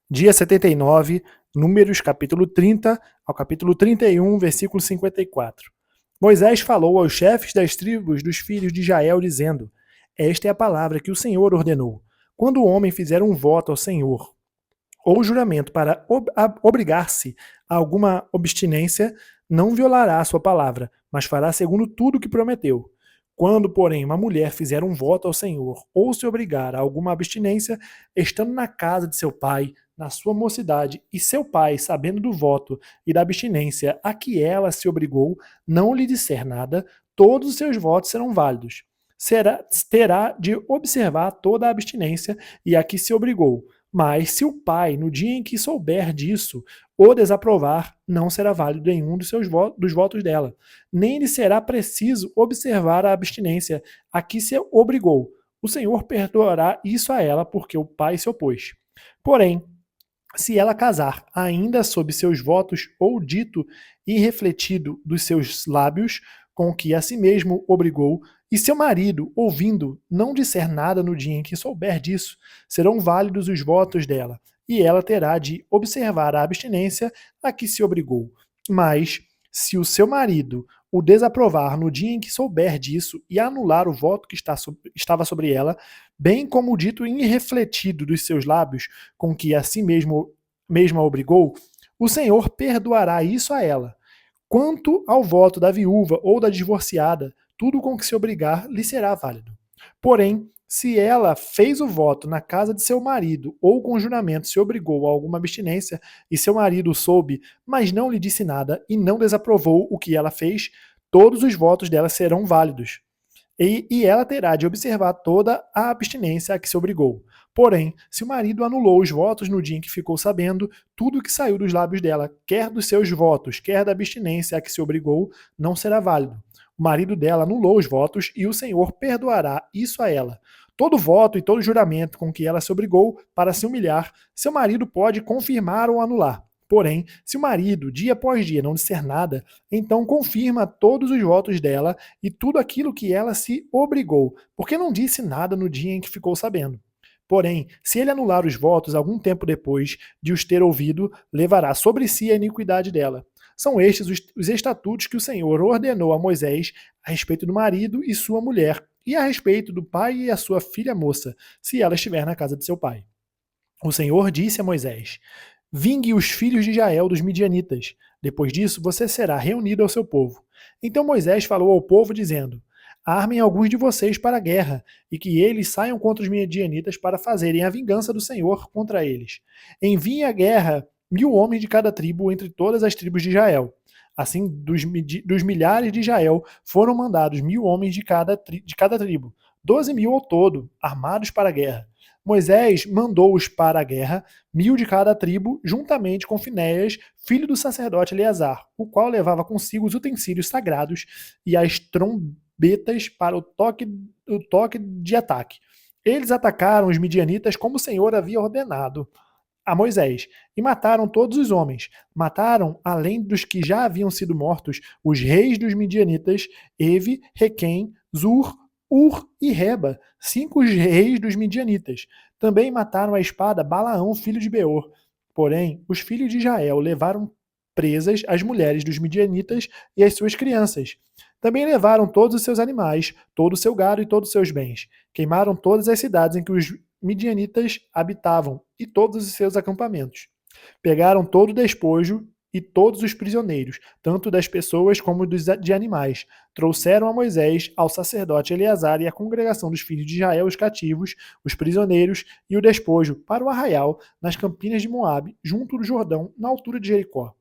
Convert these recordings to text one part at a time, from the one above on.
Dia 79, Números capítulo 30 ao capítulo 31, versículo 54. Moisés falou aos chefes das tribos dos filhos de Israel, dizendo: Esta é a palavra que o Senhor ordenou. Quando o homem fizer um voto ao Senhor ou juramento para obrigar-se a alguma abstinência, não violará a sua palavra, mas fará segundo tudo o que prometeu. Quando, porém, uma mulher fizer um voto ao Senhor ou se obrigar a alguma abstinência, estando na casa de seu pai, na sua mocidade, e seu pai, sabendo do voto e da abstinência a que ela se obrigou, não lhe disser nada, todos os seus votos serão válidos. Terá de observar toda a abstinência e a que se obrigou, mas se o pai, no dia em que souber disso, o desaprovar, não será válido nenhum dos votos dela, nem lhe será preciso observar a abstinência a que se obrigou. O Senhor perdoará isso a ela, porque o pai se opôs. Porém, se ela casar ainda sob seus votos ou dito e refletido dos seus lábios, com que a si mesmo obrigou, e seu marido, ouvindo, não disser nada no dia em que souber disso, serão válidos os votos dela, e ela terá de observar a abstinência a que se obrigou. Mas, se o seu marido o desaprovar no dia em que souber disso e anular o voto que estava sobre ela, bem como o dito irrefletido dos seus lábios, com que a si mesma obrigou, o Senhor perdoará isso a ela. Quanto ao voto da viúva ou da divorciada, tudo com que se obrigar lhe será válido. Porém, se ela fez o voto na casa de seu marido ou com juramento se obrigou a alguma abstinência e seu marido soube, mas não lhe disse nada e não desaprovou o que ela fez, todos os votos dela serão válidos. E ela terá de observar toda a abstinência a que se obrigou. Porém, se o marido anulou os votos no dia em que ficou sabendo, tudo que saiu dos lábios dela, quer dos seus votos, quer da abstinência a que se obrigou, não será válido. O marido dela anulou os votos e o Senhor perdoará isso a ela. Todo voto e todo juramento com que ela se obrigou para se humilhar, seu marido pode confirmar ou anular. Porém, se o marido, dia após dia, não disser nada, então confirma todos os votos dela e tudo aquilo que ela se obrigou, porque não disse nada no dia em que ficou sabendo. Porém, se ele anular os votos algum tempo depois de os ter ouvido, levará sobre si a iniquidade dela. São estes os estatutos que o Senhor ordenou a Moisés a respeito do marido e sua mulher, e a respeito do pai e a sua filha moça, se ela estiver na casa de seu pai. O Senhor disse a Moisés: Vingue os filhos de Israel dos midianitas. Depois disso, você será reunido ao seu povo. Então Moisés falou ao povo, dizendo: Armem alguns de vocês para a guerra, e que eles saiam contra os midianitas para fazerem a vingança do Senhor contra eles. Enviem à guerra 1.000 homens de cada tribo entre todas as tribos de Israel. Assim, dos milhares de Israel foram mandados 1.000 homens de cada tribo, 12.000 ao todo, armados para a guerra. Moisés mandou-os para a guerra, 1.000 de cada tribo, juntamente com Finéias, filho do sacerdote Eleazar, o qual levava consigo os utensílios sagrados e as trombetas para o toque de ataque. Eles atacaram os midianitas como o Senhor havia ordenado a Moisés, e mataram todos os homens. Mataram, além dos que já haviam sido mortos, os reis dos midianitas, Eve, Requem, Zur, Ur e Reba, 5 reis dos midianitas. Também mataram a espada Balaão, filho de Beor. Porém, os filhos de Israel levaram presas as mulheres dos midianitas e as suas crianças. Também levaram todos os seus animais, todo o seu gado e todos os seus bens. Queimaram todas as cidades em que os midianitas habitavam e todos os seus acampamentos. Pegaram todo o despojo e todos os prisioneiros, tanto das pessoas como de animais. Trouxeram a Moisés, ao sacerdote Eleazar e à congregação dos filhos de Israel os cativos, os prisioneiros e o despojo para o arraial nas campinas de Moabe, junto do Jordão, na altura de Jericó.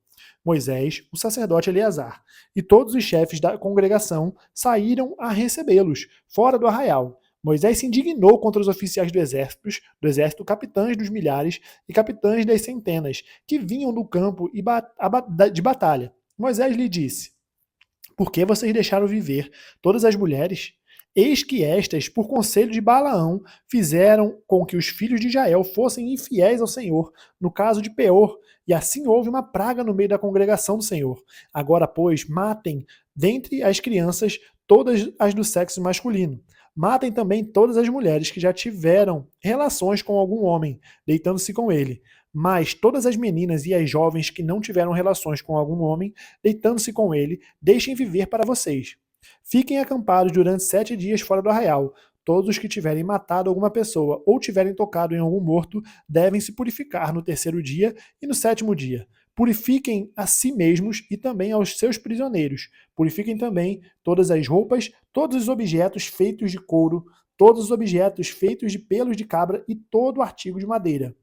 Moisés, o sacerdote Eleazar e todos os chefes da congregação saíram a recebê-los, fora do arraial. Moisés se indignou contra os oficiais do exército, capitães dos milhares e capitães das centenas, que vinham do campo de batalha. Moisés lhe disse: Por que vocês deixaram viver todas as mulheres? Eis que estas, por conselho de Balaão, fizeram com que os filhos de Israel fossem infiéis ao Senhor, no caso de Peor, e assim houve uma praga no meio da congregação do Senhor. Agora, pois, matem dentre as crianças todas as do sexo masculino. Matem também todas as mulheres que já tiveram relações com algum homem, deitando-se com ele. Mas todas as meninas e as jovens que não tiveram relações com algum homem, deitando-se com ele, deixem viver para vocês. Fiquem acampados durante 7 dias fora do arraial. Todos os que tiverem matado alguma pessoa ou tiverem tocado em algum morto devem se purificar no 3º dia e no 7º dia. Purifiquem a si mesmos e também aos seus prisioneiros. Purifiquem também todas as roupas, todos os objetos feitos de couro, todos os objetos feitos de pelos de cabra e todo artigo de madeira.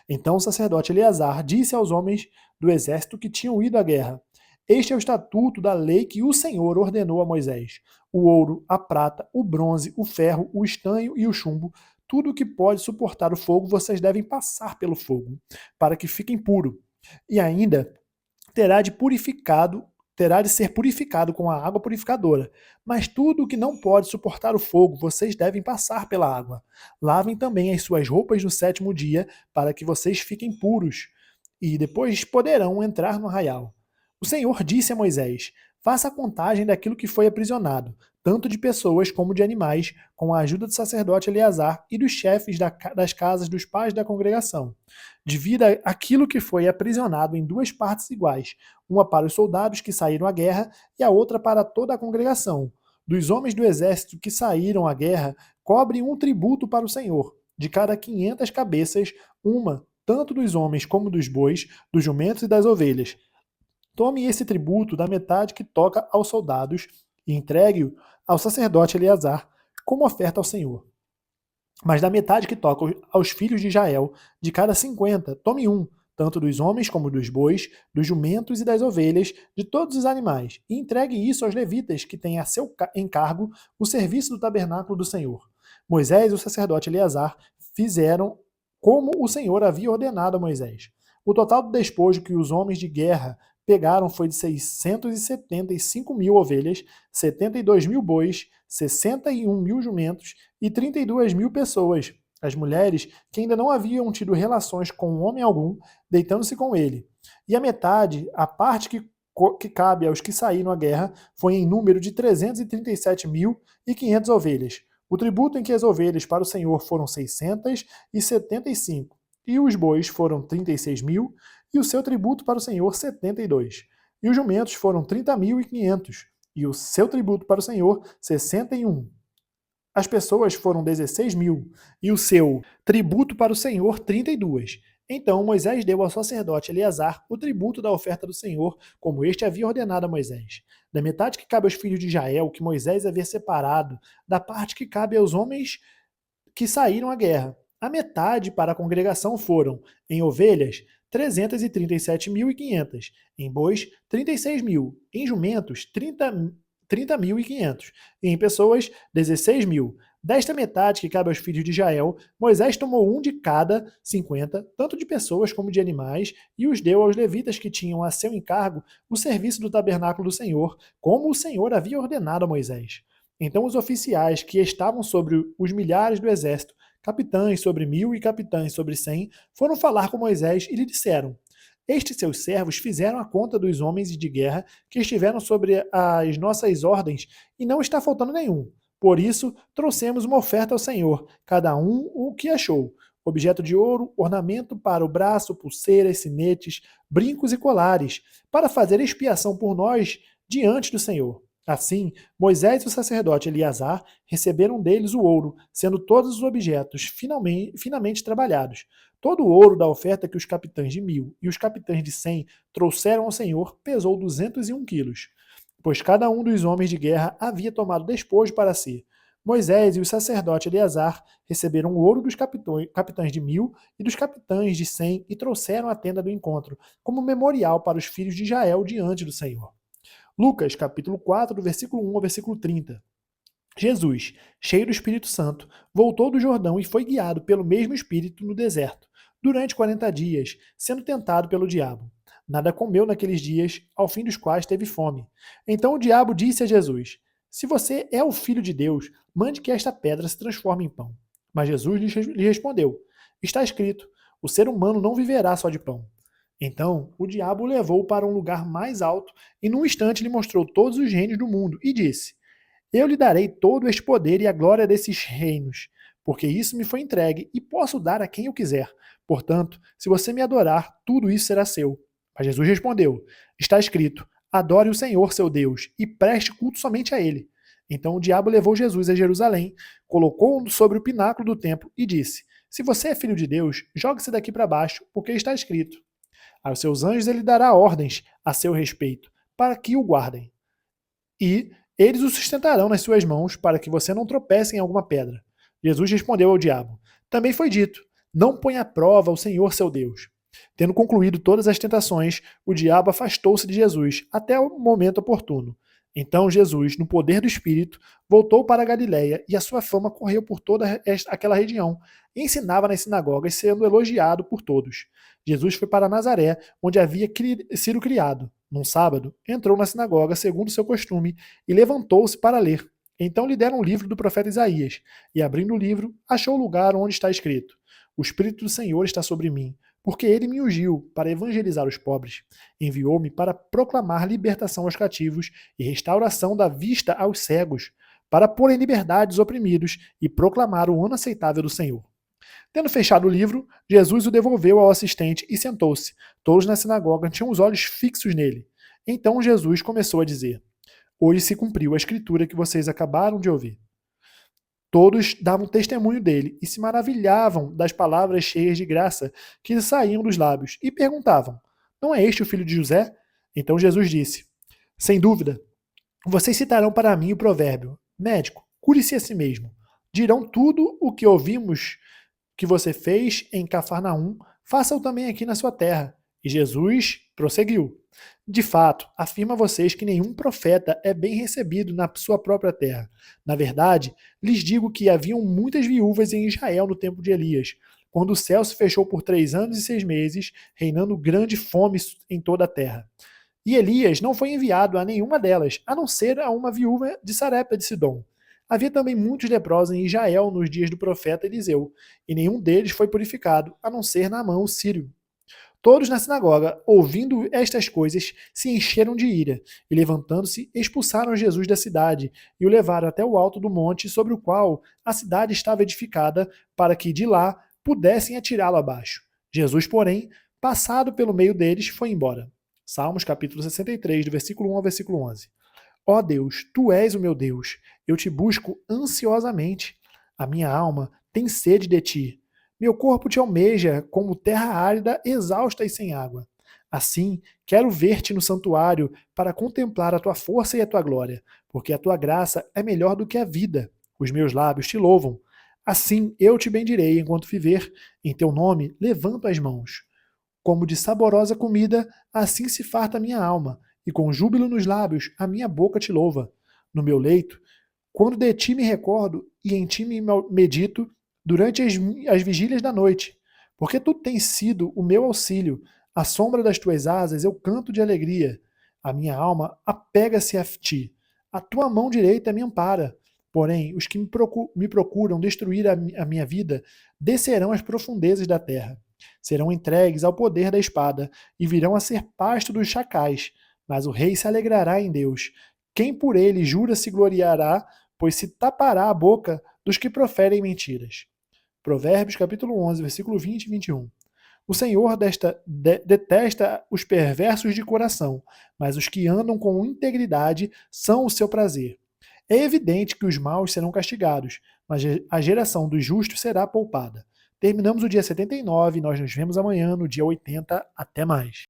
Então o sacerdote Eleazar disse aos homens do exército que tinham ido à guerra: Este é o estatuto da lei que o Senhor ordenou a Moisés. O ouro, a prata, o bronze, o ferro, o estanho e o chumbo, tudo o que pode suportar o fogo, vocês devem passar pelo fogo, para que fiquem puros. E ainda terá de ser purificado com a água purificadora. Mas tudo o que não pode suportar o fogo, vocês devem passar pela água. Lavem também as suas roupas no 7º dia, para que vocês fiquem puros, e depois poderão entrar no arraial. O Senhor disse a Moisés: Faça a contagem daquilo que foi aprisionado, tanto de pessoas como de animais, com a ajuda do sacerdote Eleazar e dos chefes das casas dos pais da congregação. Divida aquilo que foi aprisionado em 2 partes iguais, uma para os soldados que saíram à guerra e a outra para toda a congregação. Dos homens do exército que saíram à guerra, cobre um tributo para o Senhor, de cada 500 cabeças, uma, tanto dos homens como dos bois, dos jumentos e das ovelhas. Tome esse tributo da metade que toca aos soldados e entregue-o ao sacerdote Eleazar como oferta ao Senhor. Mas da metade que toca aos filhos de Israel, de cada 50, tome um, tanto dos homens como dos bois, dos jumentos e das ovelhas, de todos os animais, e entregue isso aos levitas que têm a seu encargo o serviço do tabernáculo do Senhor. Moisés e o sacerdote Eleazar fizeram como o Senhor havia ordenado a Moisés. O total do despojo que os homens de guerra pegaram foi de 675 mil ovelhas, 72 mil bois, 61 mil jumentos e 32 mil pessoas, as mulheres que ainda não haviam tido relações com homem algum, deitando-se com ele. E a metade, a parte que cabe aos que saíram à guerra, foi em número de 337.500 ovelhas. O tributo em que as ovelhas para o Senhor foram 675, e os bois foram 36 mil, e o seu tributo para o Senhor 72. E os jumentos foram 30.500, e o seu tributo para o Senhor 61. As pessoas foram 16 mil, e o seu tributo para o Senhor 32. Então Moisés deu ao sacerdote Eleazar o tributo da oferta do Senhor, como este havia ordenado a Moisés. Da metade que cabe aos filhos de Israel, que Moisés havia separado, da parte que cabe aos homens que saíram à guerra. A metade para a congregação foram, em ovelhas, 337.500, em bois, 36 mil, em jumentos, 30.500, e em pessoas, 16 mil. Desta metade que cabe aos filhos de Israel, Moisés tomou um de cada 50, tanto de pessoas como de animais, e os deu aos levitas que tinham a seu encargo o serviço do tabernáculo do Senhor, como o Senhor havia ordenado a Moisés. Então os oficiais que estavam sobre os milhares do exército, capitães sobre 1.000 e capitães sobre 100, foram falar com Moisés e lhe disseram: Estes seus servos fizeram a conta dos homens de guerra que estiveram sobre as nossas ordens e não está faltando nenhum. Por isso, trouxemos uma oferta ao Senhor, cada um o que achou: objeto de ouro, ornamento para o braço, pulseiras, sinetes, brincos e colares, para fazer expiação por nós diante do Senhor. Assim, Moisés e o sacerdote Eleazar receberam deles o ouro, sendo todos os objetos finamente trabalhados. Todo o ouro da oferta que os capitães de 1.000 e os capitães de 100 trouxeram ao Senhor pesou 201 quilos, pois cada um dos homens de guerra havia tomado despojo para si. Moisés e o sacerdote Eleazar receberam o ouro dos capitães de 1.000 e dos capitães de 100 e trouxeram a tenda do encontro, como memorial para os filhos de Israel diante do Senhor. Lucas, capítulo 4, do versículo 1 ao versículo 30. Jesus, cheio do Espírito Santo, voltou do Jordão e foi guiado pelo mesmo Espírito no deserto, durante 40 dias, sendo tentado pelo diabo. Nada comeu naqueles dias, ao fim dos quais teve fome. Então o diabo disse a Jesus: Se você é o Filho de Deus, mande que esta pedra se transforme em pão. Mas Jesus lhe respondeu: Está escrito, o ser humano não viverá só de pão. Então o diabo o levou para um lugar mais alto e num instante lhe mostrou todos os reinos do mundo e disse: Eu lhe darei todo este poder e a glória desses reinos, porque isso me foi entregue e posso dar a quem eu quiser. Portanto, se você me adorar, tudo isso será seu. Mas Jesus respondeu: Está escrito: adore o Senhor, seu Deus, e preste culto somente a ele. Então o diabo levou Jesus a Jerusalém, colocou-o sobre o pináculo do templo e disse: Se você é filho de Deus, jogue-se daqui para baixo, porque está escrito: aos seus anjos ele dará ordens a seu respeito, para que o guardem. E eles o sustentarão nas suas mãos, para que você não tropece em alguma pedra. Jesus respondeu ao diabo: Também foi dito: Não ponha à prova o Senhor seu Deus. Tendo concluído todas as tentações, o diabo afastou-se de Jesus até o momento oportuno. Então Jesus, no poder do Espírito, voltou para a Galiléia e a sua fama correu por toda aquela região. Ensinava nas sinagogas, sendo elogiado por todos. Jesus foi para Nazaré, onde havia sido criado. Num sábado, entrou na sinagoga segundo seu costume e levantou-se para ler. Então lhe deram o livro do profeta Isaías, e abrindo o livro, achou o lugar onde está escrito: O Espírito do Senhor está sobre mim, porque ele me ungiu para evangelizar os pobres. Enviou-me para proclamar libertação aos cativos e restauração da vista aos cegos, para pôr em liberdade os oprimidos e proclamar o ano aceitável do Senhor. Tendo fechado o livro, Jesus o devolveu ao assistente e sentou-se. Todos na sinagoga tinham os olhos fixos nele. Então Jesus começou a dizer: Hoje se cumpriu a escritura que vocês acabaram de ouvir. Todos davam testemunho dele e se maravilhavam das palavras cheias de graça que lhe saíam dos lábios e perguntavam: Não é este o filho de José? Então Jesus disse: Sem dúvida, vocês citarão para mim o provérbio: Médico, cure-se a si mesmo. Dirão tudo o que ouvimos que você fez em Cafarnaum, faça-o também aqui na sua terra. E Jesus prosseguiu: De fato, afirmo a vocês que nenhum profeta é bem recebido na sua própria terra. Na verdade, lhes digo que haviam muitas viúvas em Israel no tempo de Elias, quando o céu se fechou por 3 anos e 6 meses, reinando grande fome em toda a terra. E Elias não foi enviado a nenhuma delas, a não ser a uma viúva de Sarepta de Sidom. Havia também muitos leprosos em Israel nos dias do profeta Eliseu, e nenhum deles foi purificado, a não ser Naamã o sírio. Todos na sinagoga, ouvindo estas coisas, se encheram de ira, e levantando-se, expulsaram Jesus da cidade, e o levaram até o alto do monte sobre o qual a cidade estava edificada, para que de lá pudessem atirá-lo abaixo. Jesus, porém, passado pelo meio deles, foi embora. Salmos capítulo 63, do versículo 1 ao versículo 11. Ó Deus, tu és o meu Deus, eu te busco ansiosamente. A minha alma tem sede de ti. Meu corpo te almeja como terra árida, exausta e sem água. Assim, quero ver-te no santuário para contemplar a tua força e a tua glória, porque a tua graça é melhor do que a vida. Os meus lábios te louvam. Assim eu te bendirei enquanto viver. Em teu nome levanto as mãos. Como de saborosa comida, assim se farta a minha alma, e com júbilo nos lábios a minha boca te louva. No meu leito, quando de ti me recordo e em ti me medito, durante as vigílias da noite, porque tu tens sido o meu auxílio, à sombra das tuas asas eu canto de alegria. A minha alma apega-se a ti, a tua mão direita me ampara. Porém, os que me procuram destruir a minha vida descerão às profundezas da terra. Serão entregues ao poder da espada e virão a ser pasto dos chacais. Mas o rei se alegrará em Deus. Quem por ele jura se gloriará, pois se tapará a boca dos que proferem mentiras. Provérbios capítulo 11, versículo 20 e 21. O Senhor detesta os perversos de coração, mas os que andam com integridade são o seu prazer. É evidente que os maus serão castigados, mas a geração dos justos será poupada. Terminamos o dia 79 e nós nos vemos amanhã no dia 80. Até mais.